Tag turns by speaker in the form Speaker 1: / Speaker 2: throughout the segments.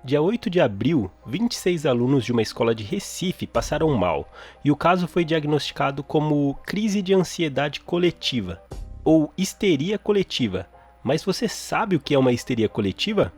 Speaker 1: Dia 8 de abril, 26 alunos de uma escola de Recife passaram mal, e o caso foi diagnosticado como crise de ansiedade coletiva, ou histeria coletiva. Mas você sabe o que é uma histeria coletiva?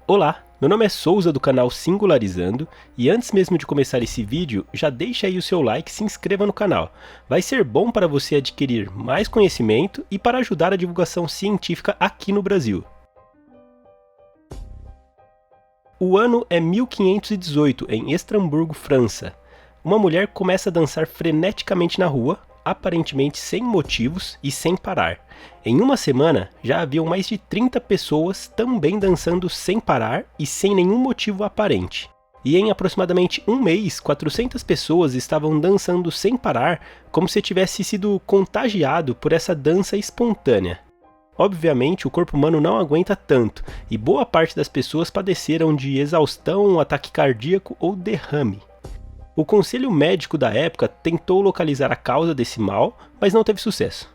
Speaker 1: Olá, meu nome é Souza do canal Singularizando e antes mesmo de começar esse vídeo, já deixa aí o seu like e se inscreva no canal. Vai ser bom para você adquirir mais conhecimento e para ajudar a divulgação científica aqui no Brasil. O ano é 1518, em Estrasburgo, França. Uma mulher começa a dançar freneticamente na rua, aparentemente sem motivos e sem parar. Em uma semana, já haviam mais de 30 pessoas também dançando sem parar e sem nenhum motivo aparente. E em aproximadamente um mês, 400 pessoas estavam dançando sem parar, como se tivesse sido contagiado por essa dança espontânea. Obviamente, o corpo humano não aguenta tanto, e boa parte das pessoas padeceram de exaustão, ataque cardíaco ou derrame. O conselho médico da época tentou localizar a causa desse mal, mas não teve sucesso.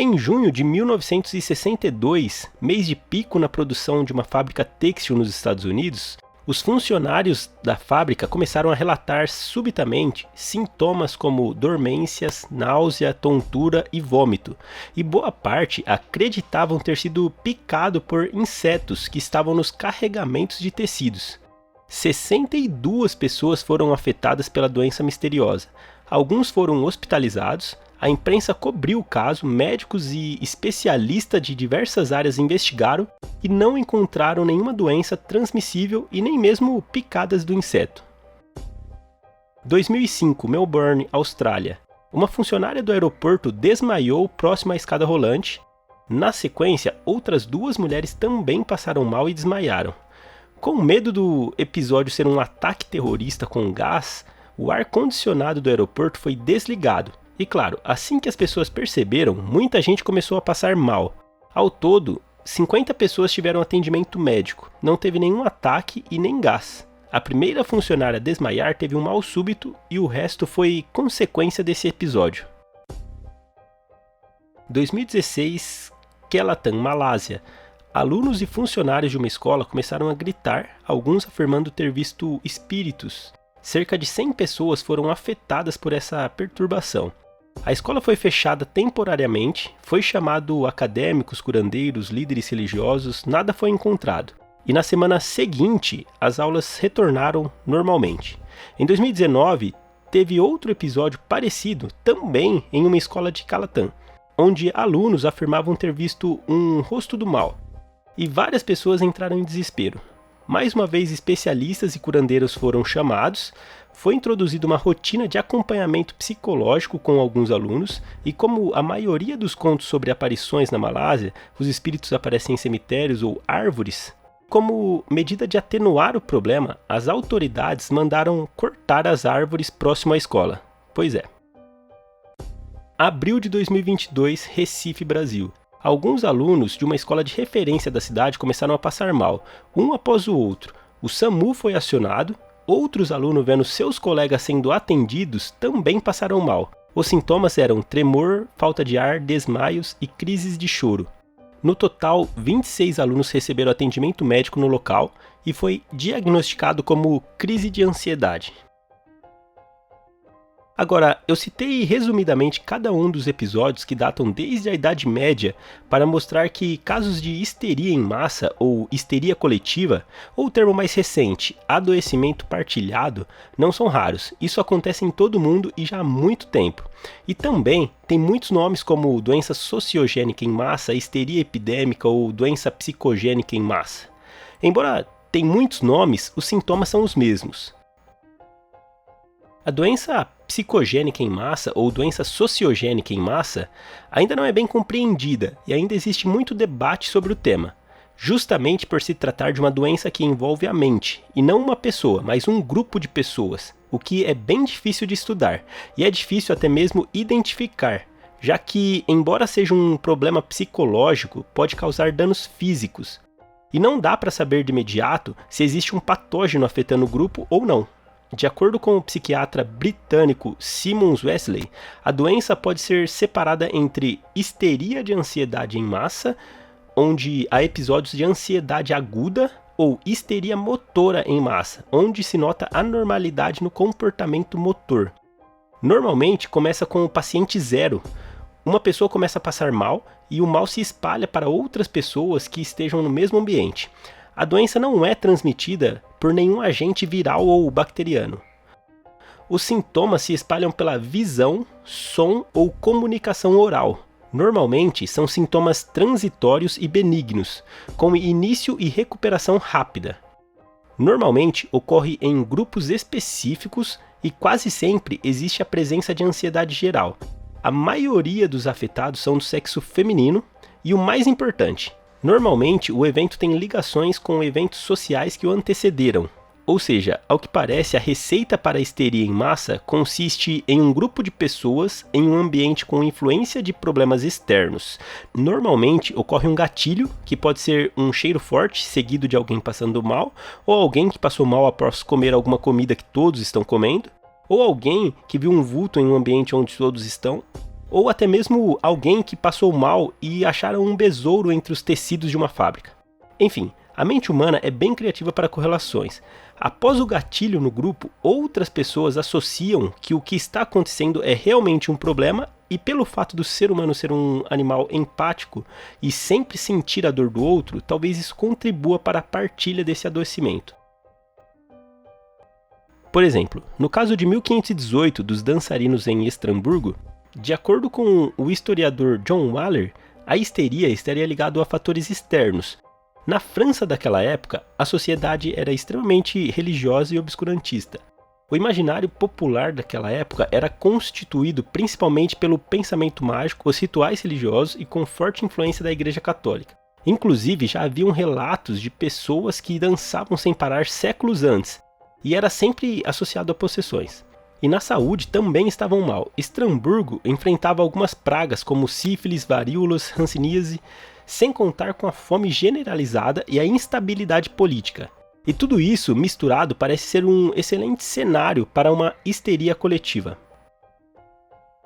Speaker 1: Em junho de 1962, mês de pico na produção de uma fábrica têxtil nos Estados Unidos, os funcionários da fábrica começaram a relatar subitamente sintomas como dormências, náusea, tontura e vômito, e boa parte acreditavam ter sido picado por insetos que estavam nos carregamentos de tecidos. 62 pessoas foram afetadas pela doença misteriosa. Alguns foram hospitalizados, a imprensa cobriu o caso, médicos e especialistas de diversas áreas investigaram e não encontraram nenhuma doença transmissível e nem mesmo picadas do inseto. 2005, Melbourne, Austrália. Uma funcionária do aeroporto desmaiou próximo à escada rolante. Na sequência, outras duas mulheres também passaram mal e desmaiaram. Com medo do episódio ser um ataque terrorista com gás, o ar-condicionado do aeroporto foi desligado. E claro, assim que as pessoas perceberam, muita gente começou a passar mal. Ao todo, 50 pessoas tiveram atendimento médico, não teve nenhum ataque e nem gás. A primeira funcionária a desmaiar teve um mal súbito e o resto foi consequência desse episódio. 2016, Kelantan, Malásia. Alunos e funcionários de uma escola começaram a gritar, alguns afirmando ter visto espíritos. Cerca de 100 pessoas foram afetadas por essa perturbação. A escola foi fechada temporariamente, foi chamado acadêmicos, curandeiros, líderes religiosos, nada foi encontrado. E na semana seguinte, as aulas retornaram normalmente. Em 2019, teve outro episódio parecido, também em uma escola de Kelantan, onde alunos afirmavam ter visto um rosto do mal. E várias pessoas entraram em desespero. Mais uma vez, especialistas e curandeiros foram chamados, foi introduzida uma rotina de acompanhamento psicológico com alguns alunos, e como a maioria dos contos sobre aparições na Malásia, os espíritos aparecem em cemitérios ou árvores, como medida de atenuar o problema, as autoridades mandaram cortar as árvores próximo à escola. Pois é. Abril de 2022, Recife, Brasil. Alguns alunos de uma escola de referência da cidade começaram a passar mal, um após o outro. O SAMU foi acionado, outros alunos vendo seus colegas sendo atendidos também passaram mal. Os sintomas eram tremor, falta de ar, desmaios e crises de choro. No total, 26 alunos receberam atendimento médico no local e foi diagnosticado como crise de ansiedade. Agora, eu citei resumidamente cada um dos episódios que datam desde a Idade Média para mostrar que casos de histeria em massa ou histeria coletiva, ou o termo mais recente, adoecimento partilhado, não são raros. Isso acontece em todo mundo e já há muito tempo. E também tem muitos nomes como doença sociogênica em massa, histeria epidêmica ou doença psicogênica em massa. Embora tenha muitos nomes, os sintomas são os mesmos. A doença psicogênica em massa ou doença sociogênica em massa ainda não é bem compreendida e ainda existe muito debate sobre o tema, justamente por se tratar de uma doença que envolve a mente, e não uma pessoa, mas um grupo de pessoas, o que é bem difícil de estudar, e é difícil até mesmo identificar, já que, embora seja um problema psicológico, pode causar danos físicos, e não dá para saber de imediato se existe um patógeno afetando o grupo ou não. De acordo com o psiquiatra britânico Simons Wesley, a doença pode ser separada entre histeria de ansiedade em massa, onde há episódios de ansiedade aguda, ou histeria motora em massa, onde se nota anormalidade no comportamento motor. Normalmente começa com o paciente zero. Uma pessoa começa a passar mal e o mal se espalha para outras pessoas que estejam no mesmo ambiente. A doença não é transmitida por nenhum agente viral ou bacteriano. Os sintomas se espalham pela visão, som ou comunicação oral. Normalmente são sintomas transitórios e benignos, com início e recuperação rápida. Normalmente ocorre em grupos específicos e quase sempre existe a presença de ansiedade geral. A maioria dos afetados são do sexo feminino e o mais importante, normalmente o evento tem ligações com eventos sociais que o antecederam. Ou seja, ao que parece, a receita para a histeria em massa consiste em um grupo de pessoas em um ambiente com influência de problemas externos. Normalmente ocorre um gatilho, que pode ser um cheiro forte seguido de alguém passando mal, ou alguém que passou mal após comer alguma comida que todos estão comendo, ou alguém que viu um vulto em um ambiente onde todos estão, ou até mesmo alguém que passou mal e acharam um besouro entre os tecidos de uma fábrica. Enfim, a mente humana é bem criativa para correlações. Após o gatilho no grupo, outras pessoas associam que o que está acontecendo é realmente um problema e pelo fato do ser humano ser um animal empático e sempre sentir a dor do outro, talvez isso contribua para a partilha desse adoecimento. Por exemplo, no caso de 1518 dos dançarinos em Estrasburgo, de acordo com o historiador John Waller, a histeria estaria ligada a fatores externos. Na França daquela época, a sociedade era extremamente religiosa e obscurantista. O imaginário popular daquela época era constituído principalmente pelo pensamento mágico, os rituais religiosos e com forte influência da Igreja Católica. Inclusive, já haviam relatos de pessoas que dançavam sem parar séculos antes, e era sempre associado a possessões. E na saúde também estavam mal. Estrasburgo enfrentava algumas pragas como sífilis, varíolas, hanseníase, sem contar com a fome generalizada e a instabilidade política. E tudo isso misturado parece ser um excelente cenário para uma histeria coletiva.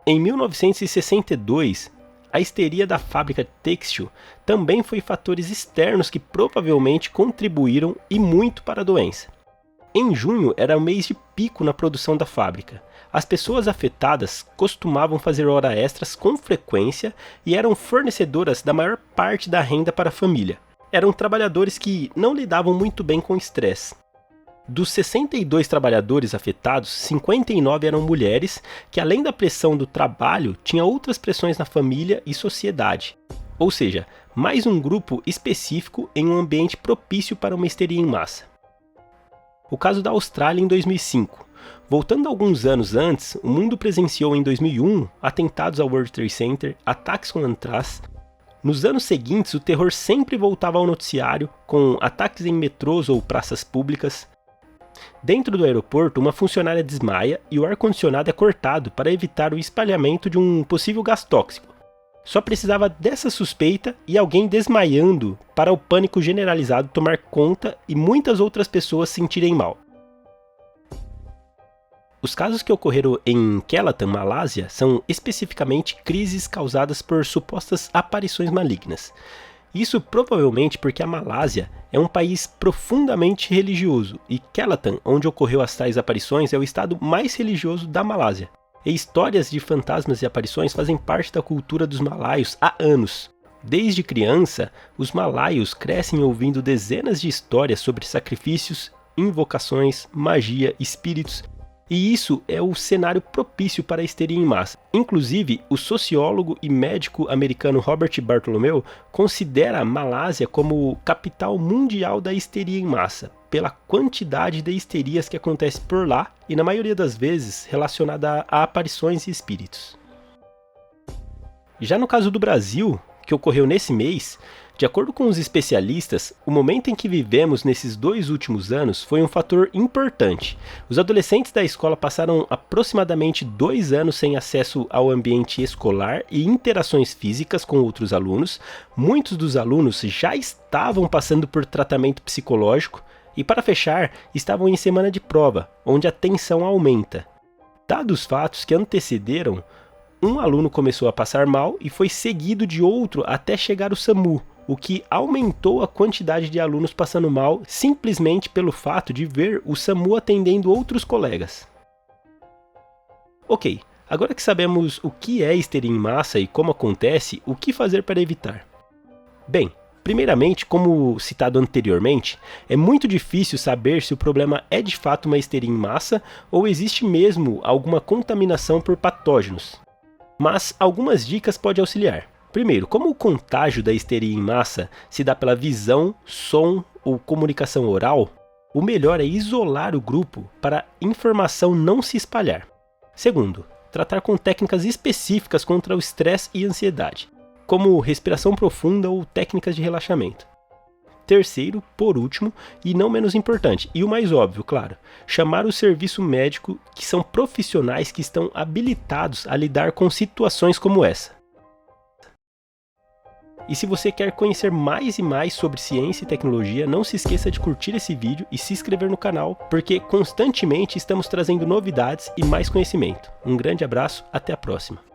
Speaker 1: Em 1962, a histeria da fábrica têxtil também foi fatores externos que provavelmente contribuíram e muito para a doença. Em junho era o mês de pico na produção da fábrica. As pessoas afetadas costumavam fazer horas extras com frequência e eram fornecedoras da maior parte da renda para a família. Eram trabalhadores que não lidavam muito bem com o estresse. Dos 62 trabalhadores afetados, 59 eram mulheres que, além da pressão do trabalho, tinham outras pressões na família e sociedade. Ou seja, mais um grupo específico em um ambiente propício para uma histeria em massa. O caso da Austrália em 2005. Voltando alguns anos antes, o mundo presenciou em 2001 atentados ao World Trade Center, ataques com antrax. Nos anos seguintes, o terror sempre voltava ao noticiário, com ataques em metrôs ou praças públicas. Dentro do aeroporto, uma funcionária desmaia e o ar-condicionado é cortado para evitar o espalhamento de um possível gás tóxico. Só precisava dessa suspeita e alguém desmaiando para o pânico generalizado tomar conta e muitas outras pessoas se sentirem mal. Os casos que ocorreram em Kelantan, Malásia, são especificamente crises causadas por supostas aparições malignas. Isso provavelmente porque a Malásia é um país profundamente religioso e Kelantan, onde ocorreu as tais aparições, é o estado mais religioso da Malásia. E histórias de fantasmas e aparições fazem parte da cultura dos malaios há anos. Desde criança, os malaios crescem ouvindo dezenas de histórias sobre sacrifícios, invocações, magia, espíritos, e isso é o cenário propício para a histeria em massa. Inclusive, o sociólogo e médico americano Robert Bartholomew considera a Malásia como capital mundial da histeria em massa, pela quantidade de histerias que acontece por lá e, na maioria das vezes, relacionada a aparições e espíritos. Já no caso do Brasil, que ocorreu nesse mês, de acordo com os especialistas, o momento em que vivemos nesses 2 últimos anos foi um fator importante. Os adolescentes da escola passaram aproximadamente 2 anos sem acesso ao ambiente escolar e interações físicas com outros alunos. Muitos dos alunos já estavam passando por tratamento psicológico E para fechar, estavam em semana de prova, onde a tensão aumenta. Dados os fatos que antecederam, um aluno começou a passar mal e foi seguido de outro até chegar o SAMU, o que aumentou a quantidade de alunos passando mal simplesmente pelo fato de ver o SAMU atendendo outros colegas. Ok, agora que sabemos o que é histeria em massa e como acontece, o que fazer para evitar? Bem, primeiramente, como citado anteriormente, é muito difícil saber se o problema é de fato uma histeria em massa ou existe mesmo alguma contaminação por patógenos. Mas algumas dicas podem auxiliar. Primeiro, como o contágio da histeria em massa se dá pela visão, som ou comunicação oral, o melhor é isolar o grupo para a informação não se espalhar. Segundo, tratar com técnicas específicas contra o estresse e ansiedade, como respiração profunda ou técnicas de relaxamento. Terceiro, por último, e não menos importante, e o mais óbvio, claro, chamar o serviço médico, que são profissionais que estão habilitados a lidar com situações como essa. E se você quer conhecer mais e mais sobre ciência e tecnologia, não se esqueça de curtir esse vídeo e se inscrever no canal, porque constantemente estamos trazendo novidades e mais conhecimento. Um grande abraço, até a próxima!